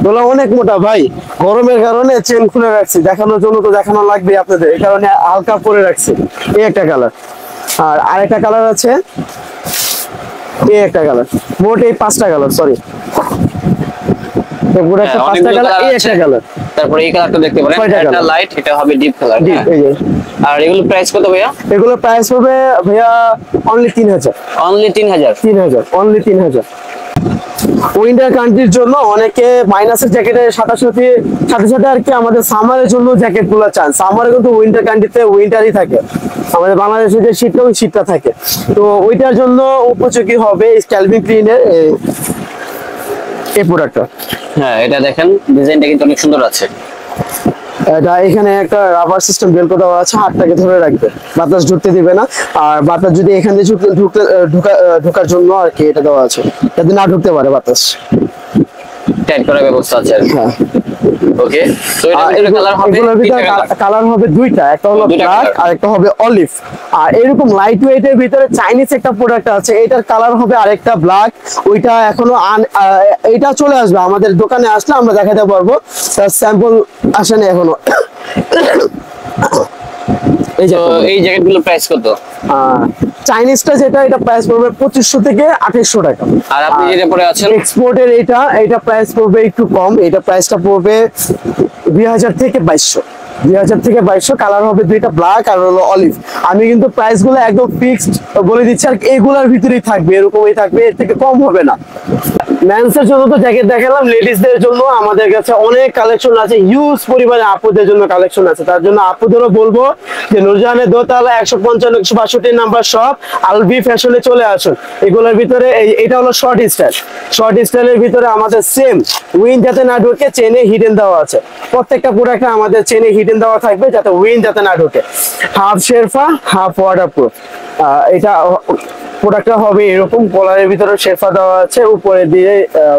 এগুলো অনেক মোটা ভাই, গরমের কারণে চেন খুলে রাখছি, দেখানোর জন্য তো দেখানো লাগবে আপনাদের, এই কারণে হালকা পরে রাখছি। এই একটা কালার, আর আরেকটা কালার আছে, এই একটা কালার। মোট এই 5টা কালার, সরি এই প্রোডাক্টটা পাঁচটা কালার, এই একটা কালার, তারপরে এই কালারটা দেখতে পারেন, ছয়টা এটা colour। লাইট, এটা হবে ডিপ কালার। এই যে আর এগুলো প্রাইস কত ভাইয়া? এগুলো প্রাইস হবে ভাইয়া অনলি 3000, অনলি 3000। 3000, অনলি 3000। উইন্টার কান্ট্রির জন্য অনেকে মাইনাসের জ্যাকেটের সাথে সাথে আর কি আমাদের সামারের জন্য জ্যাকেট গুলো চান। সামারে কিন্তু উইন্টার কান্ট্রিতে উইন্টারই থাকে, আমাদের বাংলাদেশে যে শীতটা ওই শীতটা থাকে, তো ওইটার জন্য উপযোগী হবে ক্যালভিন ক্লিনের এই প্রোডাক্টটা। হ্যাঁ, এটা দেখেন ডিজাইনটা কিন্তু অনেক সুন্দর আছে। এটা এখানে একটা রাবার সিস্টেম বেল্ট দেওয়া আছে, হাতটাকে ধরে রাখবে, বাতাস ঢুকতে দিবে না। আর বাতাস যদি এখান দিয়ে ঢোকার জন্য আর কি এটা দেওয়া আছে, যাতে না ঢুকতে পারে বাতাস। টাইট করার ব্যবস্থা আছে আর কি। হ্যাঁ, ওকে, তো এটা কালার হবে, এগুলোর ভিতরে কালার হবে দুইটা, একটা হলো দুইটা ব্ল্যাক colour। আর একটা হবে অলিভ। আর এরকম লাইট ওয়েটের ভিতরে চাইনিজ একটা প্রোডাক্ট আছে, এটার কালার হবে আরেকটা ব্ল্যাক। ওইটা এখনো এটা চলে আসবে আমাদের দোকানে, আসলে আমরা দেখাতে পারবো, তার স্যাম্পল আসেনি এখনো। এই যে তো এই জ্যাকেটগুলো প্রাইস কত? চাইনিজটা যেটা, এটা প্রাইস পড়বে 2500 থেকে 2800 টাকা। আর আপনি যেটা পরে আছেন এক্সপোর্টের এটা প্রাইস পড়বে একটু কম, এটা প্রাইসটা পড়বে 2000 থেকে 2200, 2000 থেকে 2200। কালার হবে দুইটা, ব্ল্যাক আর হলো অলিভ। আমি কিন্তু প্রাইস গুলো একদম ফিক্সড বলে দিচ্ছি, আর এগুলার ভিতরেই থাকবে, এরকমই থাকবে, এর থেকে কম হবে না। মেন্সের জন্য তো জ্যাকেট দেখালাম, লেডিসদের জন্য আমাদের কাছে অনেক কালেকশন আছে, হিউজ পরিমাণে আপুদের জন্য কালেকশন আছে। তার জন্য আপুদেরও বলবো যে নূরজাহানের দোতলা 155 162 নাম্বার শপ আলবি ফ্যাশনে চলে আসুন। এগুলোর ভিতরে এটা হলো শর্ট স্টাইলের ভিতরে আমাদের সেম উইন যাতে না ঢোকে, চেনে হিডেন দেওয়া আছে। প্রত্যেকটা প্রোডাক্টে আমাদের চেনে হিডেন দেওয়া থাকবে, যাতে উইন যাতে না ঢোকে। Half sherpa, half waterproof. এটা প্রোডাক্টটা হবে এরকম, কলারের ভিতরে শেরফা দেওয়া আছে, উপরে দিয়ে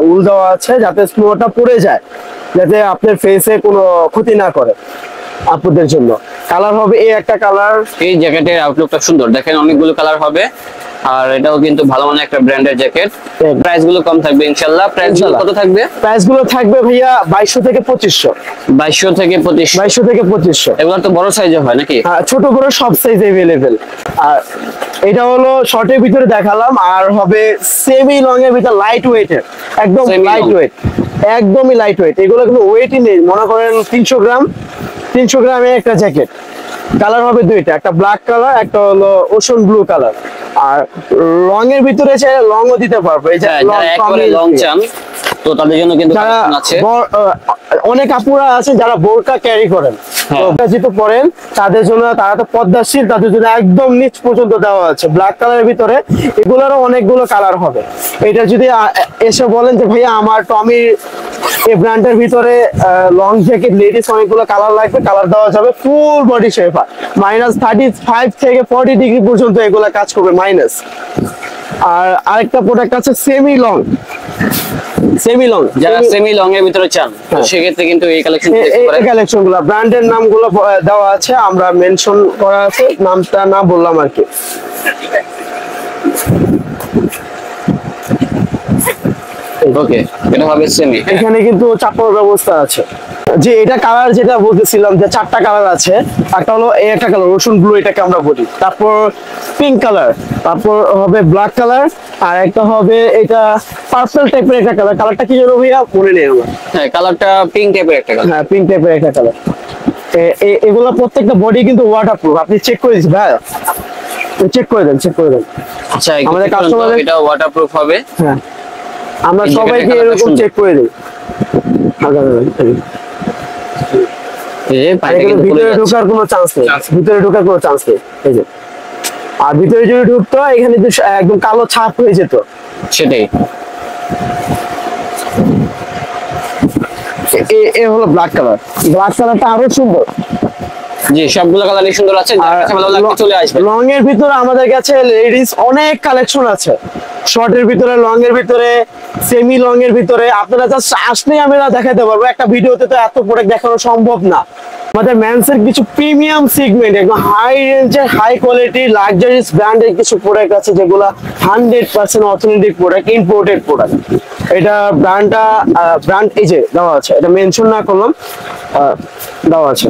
উল দেওয়া আছে, যাতে স্নোটা পড়ে যায়, যাতে আপনার ফেসে কোনো ক্ষতি না করে। আপুদের জন্য কালার হবে এই একটা কালার। এই জ্যাকেটের আউটলুকটা সুন্দর, দেখেন অনেকগুলো কালার হবে। আর এটাও কিন্তু ভালো মানের একটা ব্র্যান্ডের জ্যাকেট। প্রাইস গুলো কম থাকবে ইনশাআল্লাহ। প্রাইস গুলো কত থাকবে? প্রাইস গুলো থাকবে ভাইয়া 2200 থেকে 2500। 2200 থেকে 2500। 2200 থেকে 2500। এগুলো তো বড় সাইজে হয় নাকি? ছোট বড় সব সাইজ अवेलेबल। আর এটা হলো শর্টের ভিতরে দেখালাম, আর হবে সেমি লং এর ভিতরে লাইট ওয়েটের, একদম লাইট ওয়েট, একদমই লাইট ওয়েট। এগুলো কোনো ওয়েটই নেই, মনে করেন 300 গ্রামের একটা জ্যাকেট। কালার হবে দুইটা, একটা ব্ল্যাক কালার, একটা হলো ওশন ব্লু কালার। আর লং এর ভিতরে চাইলে লংও দিতে পারবো, এই যে একেবারে লং চান তো তাদের জন্য কিন্তু কালেকশন আছে। অনেক আপুরা আছে যারা বোরকা ক্যারি করেন, তো যেহেতু পরেন তাদের জন্য, তারা তো পদ্মাশীল, তাদের জন্য একদম নিচ পর্যন্ত দেওয়া আছে ব্ল্যাক কালারের ভিতরে। এগুলোরও অনেকগুলো কালার হবে। এটা যদি এসে বলেন যে ভাইয়া আমার টমির এই ব্র্যান্ডের ভিতরে লং জ্যাকেট লেডিস অনেকগুলো কালার লাগবে, কালার দেওয়া যাবে। ফুল বডি শেফা, -35 থেকে 40 ডিগ্রি পর্যন্ত এগুলা কাজ করবে মাইনাস। আর আরেকটা প্রোডাক্ট আছে সেমি লং, যারা সেমি লং এর ভিতরে চান তো সেক্ষেত্রে কিন্তু এই কালেকশন দেখতে পারেন। এই কালেকশনগুলো ব্র্যান্ডের নামগুলো দেওয়া আছে, আমরা মেনশন করা আছে, নামটা না বললাম আর কি। ওকে, এটা হবে সেমি। এখানে কিন্তু চাপার ব্যবস্থা আছে। যে এটা কালার যেটা বলতেছিলাম যে চারটা কালার আছে, একটা হলো এই একটা কালার রসুন ব্লু, এটাকে আমরা বলি, তারপর পিঙ্ক কালার, তারপর হবে ব্ল্যাক কালার, আর একটা হবে এটা পার্পল টাইপের একটা কালার। কালারটা কি যেন ভাইয়া মনে নেই আমার। হ্যাঁ, কালারটা পিঙ্ক টাইপের একটা কালার। হ্যাঁ, পিঙ্ক টাইপের একটা কালার। এগুলা প্রত্যেকটা বডি কিন্তু ওয়াটারপ্রুফ। আপনি চেক করে দিচ্ছি ভাই, চেক করে দেন। আচ্ছা, আমাদের কাস্টমার এটা ওয়াটারপ্রুফ হবে। হ্যাঁ, আমরা সবাইকে এরকম চেক করে দিই। ভিতরে ঢোকার কোনো চান্স নেই, এই যে। আর ভিতরে যদি ঢুকতো, এখানে যে একদম কালো ছাপ হয়ে যেত। সেটাই। এ হলো ব্ল্যাক কালারটা আরো সুন্দর। জি, সবগুলো কালারই সুন্দর আছে, যার কাছে ভালো লাগবে চলে আসবে। লং এর ভিতরে আমাদের কাছে লেডিস অনেক কালেকশন আছে, শর্টের ভিতরে, লং এর ভিতরে, সেমি লং এর ভিতরে। আপনারা জাস্ট আসলেই আমরা দেখাতে পারবো, একটা ভিডিওতে তো এত প্রোডাক্ট দেখানো সম্ভব না। আমাদের মেন্সের কিছু প্রিমিয়াম সেগমেন্ট, একদম হাই রেঞ্জের, হাই কোয়ালিটি, লাক্সারিয়াস ব্র্যান্ডের কিছু প্রোডাক্ট আছে, যেগুলো 100% অথেন্টিক প্রোডাক্ট, ইম্পোর্টেড প্রোডাক্ট। এটা ব্র্যান্ড এই যে দেওয়া আছে, এটা মেনশন না করলাম, দেওয়া আছে।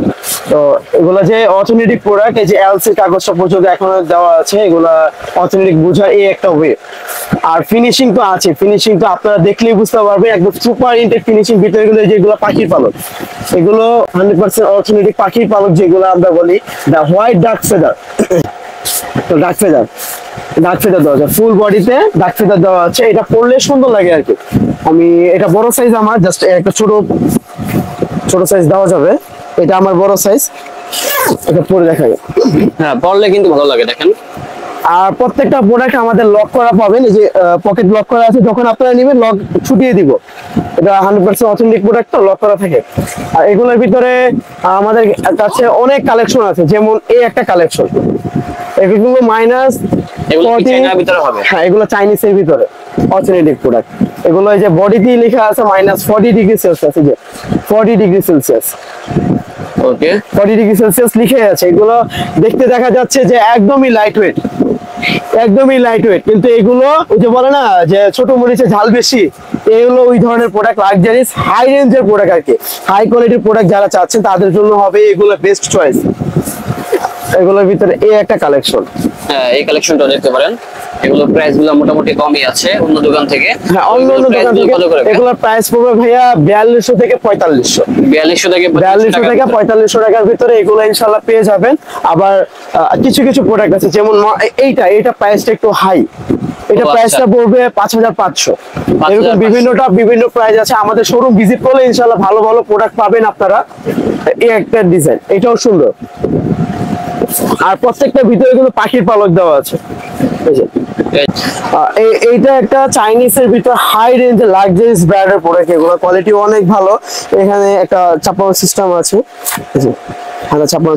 তো এগুলা যে অথেন্টিক প্রোডাক্ট, এই যে এলসি কাগজটা পর্যন্ত এখনো দেওয়া আছে, এগুলা অথেন্টিক বোঝার এই একটা ওয়ে। আর ফিনিশিং তো আছে, ফিনিশিং তো আপনারা দেখলেই বুঝতে পারবেন, একদম সুপার ইনটেক ফিনিশিং। ভিতরে গুলো যেগুলো পাখির পালক, এগুলো 100% অর্থনৈতিক পাখির পালক যেগুলো আমরা বলি, দা হোয়াইট ডার্ক ফেদার। তো ডার্ক ফেদার দেওয়া আছে, ফুল বডিতে ডার্ক ফেদার দেওয়া আছে। এটা পরলে সুন্দর লাগে আর কি। আমি এটা বড় সাইজ, আমার জাস্ট একটা ছোট সাইজ দেওয়া যাবে। এটা আমার বড় সাইজ, এটা পরে দেখা যায়। হ্যাঁ, পরলে কিন্তু ভালো লাগে দেখেন। আর প্রত্যেকটা প্রোডাক্ট আমাদের লক করা পাবেন, এই যে পকেট লক করা আছে, যখন আপনারা নেবেন লক ছুটিয়ে দিব। এটা 100% অথেন্টিক প্রোডাক্ট, তো লক করা থাকে। আর এগুলোর ভিতরে আমাদের কাছে অনেক কালেকশন আছে, যেমন এই একটা কালেকশন, এগুলো মাইনাস এগুলো কি চায়নার ভিতরে হবে? হ্যাঁ, এগুলো চাইনিজের ভিতরে অথেন্টিক প্রোডাক্ট। এগুলো এই যে বডিতেই লেখা আছে -40 ডিগ্রি সেলসিয়াস, এই যে 40 ডিগ্রি সেলসিয়াস, ওকে 40 ডিগ্রি সেলসিয়াস লিখে আছে। এগুলো দেখতে দেখা যাচ্ছে যে একদমই লাইট ওয়েট, কিন্তু এগুলো ওই যে বলে না যে ছোট মরিচে ঝাল বেশি, এগুলো ওই ধরনের প্রোডাক্ট, লাক্সারিস হাই রেঞ্জের প্রোডাক্ট আর কি। হাই কোয়ালিটির প্রোডাক্ট যারা চাচ্ছেন তাদের জন্য হবে এগুলো বেস্ট চয়েস। এগুলোর ভিতরে এই একটা কালেকশন, হ্যাঁ, এই কালেকশনটা দেখতে পারেন। এগুলোর প্রাইস গুলো মোটামুটি কমই আছে অন্য দোকান থেকে। হ্যাঁ, অন্য দোকান থেকে এগুলোর প্রাইস পড়বে ভাইয়া 4200 থেকে 4500। 4200 থেকে 4500 টাকার ভিতরে এগুলো ইনশাআল্লাহ পেয়ে যাবেন। আবার কিছু প্রোডাক্ট আছে, যেমন এইটা প্রাইসটা একটু হাই, এটা প্রাইসটা পড়বে 5500। এরকম বিভিন্ন প্রাইস আছে। আমাদের শোরুম ভিজিট করলে ইনশাআল্লাহ ভালো ভালো প্রোডাক্ট পাবেন আপনারা। এই একটা ডিজাইন, এটাও সুন্দর। আর প্রত্যেকটা ভিতরে কিন্তু পাখির পালক দেওয়া আছে। এইটা একটা চাইনিজের ভিতর হাই রেঞ্জের লাক্সারিয়াস ব্র্যান্ডের প্রোডাক্ট, এগুলো কোয়ালিটি অনেক ভালো। এখানে একটা চাপানোর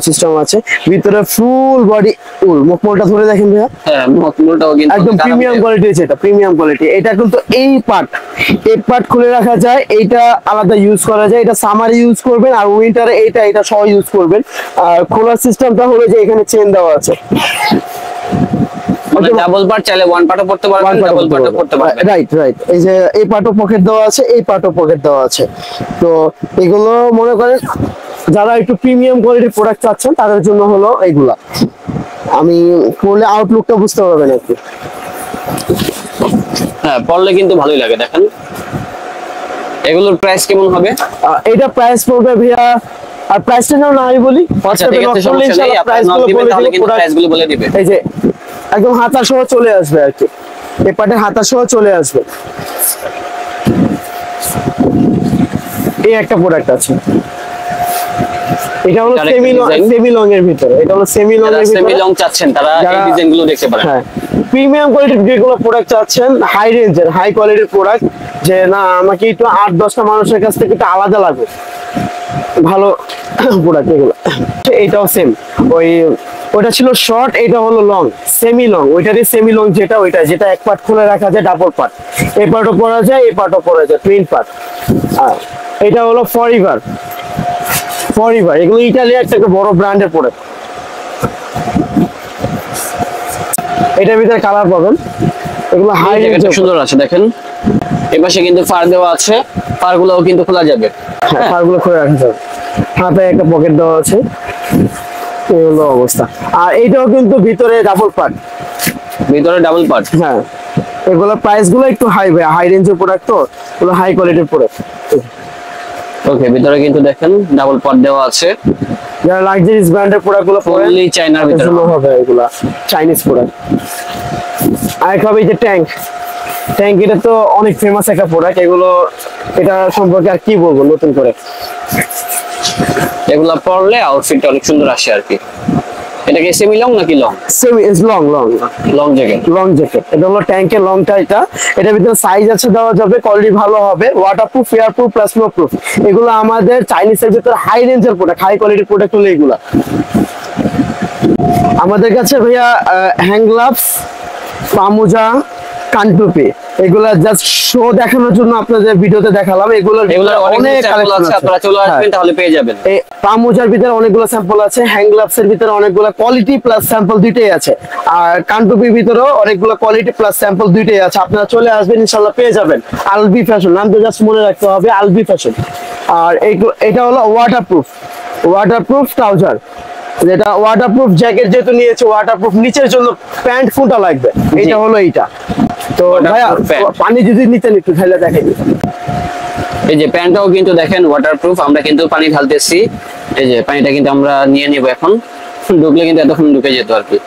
সিস্টেম আছে, ভিতরে ফুল বডি উল। মুখমলটা ধরে দেখেন ভাইয়া, হ্যাঁ, মুখমলটাও কিন্তু একদম প্রিমিয়াম কোয়ালিটি আছে। এটা প্রিমিয়াম কোয়ালিটি। এটা কিন্তু এই পার্ট খুলে রাখা যায়, এইটা আলাদা ইউজ করা যায়। এটা সামারে ইউজ করবেন, আর উইন্টারে এটা সহ ইউজ করবেন। আর খোলার সিস্টেমটা হলো যে এখানে চেন দেওয়া আছে, ডাবল পার্ট, চাইলে ওয়ান পার্টও পড়তে পারবেন, ডাবল পার্টও পড়তে পারবেন। রাইট। এই যে এই পার্টও পকেট দেওয়া আছে, এই পার্টও পকেট দেওয়া আছে। তো এগুলো মনে করেন যারা একটু প্রিমিয়াম কোয়ালিটির প্রোডাক্ট চাচ্ছেন তাদের জন্য হলো এইগুলা। আমি পড়লে আউটলুকটা বুঝতে পারবেন একটু। হ্যাঁ, পড়লে কিন্তু ভালোই লাগে দেখেন। এগুলোর প্রাইস কেমন হবে? এটা প্রাইস পড়বে ভাইয়া, আর প্রাইসটা যেন না আমি বলি, আচ্ছা ঠিক আছে, সমস্যা নেই, আপনি নক দিবেন তাহলে কিন্তু প্রাইসগুলো বলে দিবে। এই যে একদম হাতা সহ চলে আসবে আর কি, এই পার্টের হাতা সহ চলে আসবে। এই একটা প্রোডাক্ট আছে, এটা হলো সেমি লং এর ভিতরে। এটা হলো সেমি লং এর ভিতরে, সেমি লং চাচ্ছেন তারা এই ডিজাইনগুলো দেখতে পারেন। হ্যাঁ, প্রিমিয়াম কোয়ালিটির যেগুলো প্রোডাক্ট চাচ্ছেন, হাই রেঞ্জের হাই কোয়ালিটির প্রোডাক্ট, যে না আমাকে একটু 8-10টা মানুষের কাছ থেকে একটু আলাদা লাগবে, ভালো প্রোডাক্ট এগুলো। এটাও সেম, ওইটা ছিল শর্ট, এটা হলো লং, সেমি লং। ওইটারই সেমি লং যেটা এক পার্ট খুলে রাখা যায়, ডাবল পার্ট, এই পার্টও পরা যায়, এই পার্টও পরা যায়, টুইন পার্ট। আর এটা হলো ফরইভার। এগুলো ইটালির একটা বড় ব্র্যান্ডের প্রোডাক্ট। এটার ভিতরে কালার পাবেন, এগুলো হাই রেঞ্জ, সুন্দর আছে দেখেন। এই পাশে কিন্তু ফার দেওয়া আছে, ফারগুলোও কিন্তু খোলা যাবে। হ্যাঁ, ফারগুলো খুলে রাখা যাবে। হাতে একটা পকেট দেওয়া আছে, এই হলো অবস্থা। আর এইটাও কিন্তু ভিতরে ডাবল পার্ট, হ্যাঁ। এগুলোর প্রাইস গুলো একটু হাই রেঞ্জের প্রোডাক্ট, তো এগুলো হাই কোয়ালিটির প্রোডাক্ট। ওকে, ভিতরে কিন্তু দেখেন ডাবল পার্ট দেওয়া আছে। যারা লাক্সারিয়াস ব্র্যান্ডের প্রোডাক্ট গুলো ফুললি চাইনার ভিতরে হবে, এগুলা চাইনিজ প্রোডাক্ট। আর হবে এই যে ট্যাঙ্ক, এটা তো অনেক ফেমাস একটা প্রোডাক্ট। এটা সম্পর্কে আর কি বলবো নতুন করে। এগুলা পরলে আউটফিটটা অনেক সুন্দর আসে আর কি। এটা কি সেমি লং নাকি long? Semi is long jacket. এটা হলো ট্যাঙ্কের লংটা। এটার ভিতরে সাইজ আছে, দেওয়া যাবে, কোয়ালিটি ভালো হবে, waterproof, airproof plus snow proof. এগুলো আমাদের চাইনিজের ভিতরে হাই রেঞ্জের প্রোডাক্ট, হাই কোয়ালিটির প্রোডাক্ট হলো এগুলা। আমাদের কাছে ভাইয়া হ্যান্ড গ্লাভস, পামোজা, কানটুপি, এগুলা জাস্ট শো দেখানোর জন্য আপনাদের ভিডিওতে দেখালাম। এগুলোর অনেক কালেকশন আছে, আপনারা চলে আসবেন তাহলে পেয়ে যাবেন। এই পামোজার ভিতরে অনেকগুলো স্যাম্পল আছে, হ্যান্ড গ্লাভস এর ভিতরে অনেকগুলো কোয়ালিটি প্লাস স্যাম্পল দুইটাই আছে, আর কানটুপির ভিতরেও অনেকগুলো কোয়ালিটি প্লাস স্যাম্পল দুইটাই আছে। আপনারা চলে আসবেন, ইনশাআল্লাহ পেয়ে যাবেন। আলবি ফ্যাশন নাম তো জাস্ট মনে রাখতে হবে, আলবি ফ্যাশন। আর এটা হলো ওয়াটারপ্রুফ ট্রাউজার, যেটা ওয়াটারপ্রুফ জ্যাকেট যেহেতু নিয়েছে, ওয়াটারপ্রুফ নিচের জন্য প্যান্ট ফুটা লাগবে, এটা হলো এইটা তো ভাইয়া Waterproof pant। পানি যদি নিতেন একটু ঢেলে দেখেন। এই যে প্যান্টটাও কিন্তু দেখেন ওয়াটারপ্রুফ, আমরা কিন্তু পানি ঢালতেছি, এই যে পানিটা কিন্তু আমরা নিয়ে নিব এখন, ঢুকলে কিন্তু এতক্ষণ ঢুকে যেত আর কি।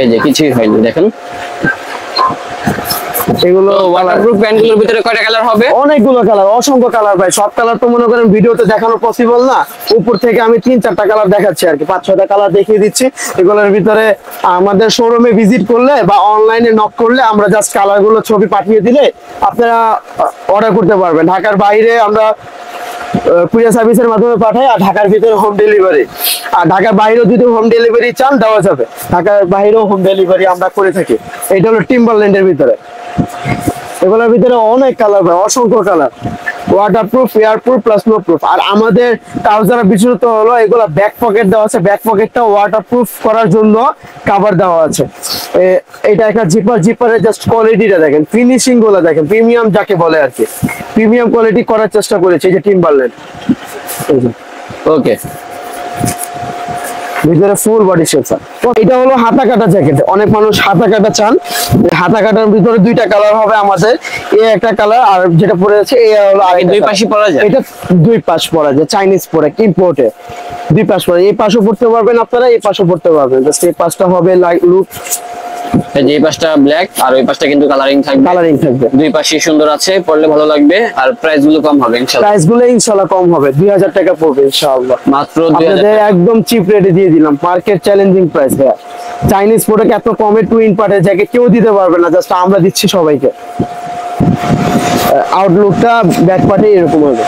এই যে কিছুই হয়নি দেখেন। এগুলো ওয়াটারপ্রুফ প্যান্টগুলোর ভিতরে কয়টা কালার হবে? অনেকগুলো কালার, অসংখ্য কালার ভাই। সব কালার তো মনে করেন ভিডিওতে দেখানো পসিবল না, উপর থেকে আমি 3-4টা কালার দেখাচ্ছি আর কি, 5-6টা কালার দেখিয়ে দিচ্ছি। এগুলোর ভিতরে আমাদের শোরুমে ভিজিট করলে বা অনলাইনে নক করলে আমরা জাস্ট কালারগুলো ছবি পাঠিয়ে দিলে আপনারা অর্ডার করতে পারবেন। ঢাকার বাইরে আমরা কুরিয়ার সার্ভিসের মাধ্যমে পাঠাই, আর ঢাকার ভিতরে হোম ডেলিভারি। আর ঢাকার বাইরেও যদি হোম ডেলিভারি চান দেওয়া যাবে, ঢাকার বাইরেও হোম ডেলিভারি আমরা করে থাকি। এটা হলো টিম্বারল্যান্ডের ভিতরে। এগুলোর ভিতরে অনেক কালার ভাই, অসংখ্য colour, waterproof, airproof plus snow proof. আর আমাদের ট্রাউজারের বিশেষত্ব হলো এগুলো ব্যাক পকেট দেওয়া আছে, ব্যাক পকেটটা ওয়াটারপ্রুফ করার জন্য কভার দেওয়া আছে। এটা একটা জিপার, জিপারের জাস্ট কোয়ালিটিটা দেখেন, ফিনিশিং গুলো দেখেন, প্রিমিয়াম যাকে বলে আর কি, প্রিমিয়াম কোয়ালিটি করার চেষ্টা করেছে এই যে টিম্বারল্যান্ড। ওকে, ভিতরে ফুল বডি শেপস। এটা হলো হাতা কাটা জ্যাকেট, অনেক মানুষ হাতা কাটা চান। হাতা কাটার ভিতরে 2টা কালার হবে আমাদের, এই একটা কালার আর যেটা পরে আছে এই হলো আরেকটা দুই color। পাশে পরা যায়? এটা দুই পাশ পরা যায়, চাইনিজ প্রোডাক্ট, ইম্পোর্টে দুই পাশ পরা, এই পাশও পড়তে পারবেন আপনারা, এই পাশও পড়তে পারবেন। জাস্ট এই পাশটা হবে লাইক লুক, এই যে এই পাশটা ব্ল্যাক আর ওই পাশটা কিন্তু কালারিং থাকবে, কালারিং থাকবে। দুই পাশে সুন্দর আছে, পরলে ভালো লাগবে। আর প্রাইস গুলো কম হবে ইনশাআল্লাহ, প্রাইস গুলো ইনশাআল্লাহ কম হবে, 2000 টাকা পড়বে ইনশাআল্লাহ। মাত্র আপনাদের 2000। একদম চিপ রেটে দিয়ে দিলাম, মার্কেট চ্যালেঞ্জিং প্রাইস ভাইয়া। চাইনিজ প্রোডাক্ট এত কমে টুইন পার্টের জ্যাকেট কেউ দিতে পারবে না, জাস্ট আমরা দিচ্ছি সবাইকে। আউটলুকটা ব্যাক পার্টে এরকম হবে।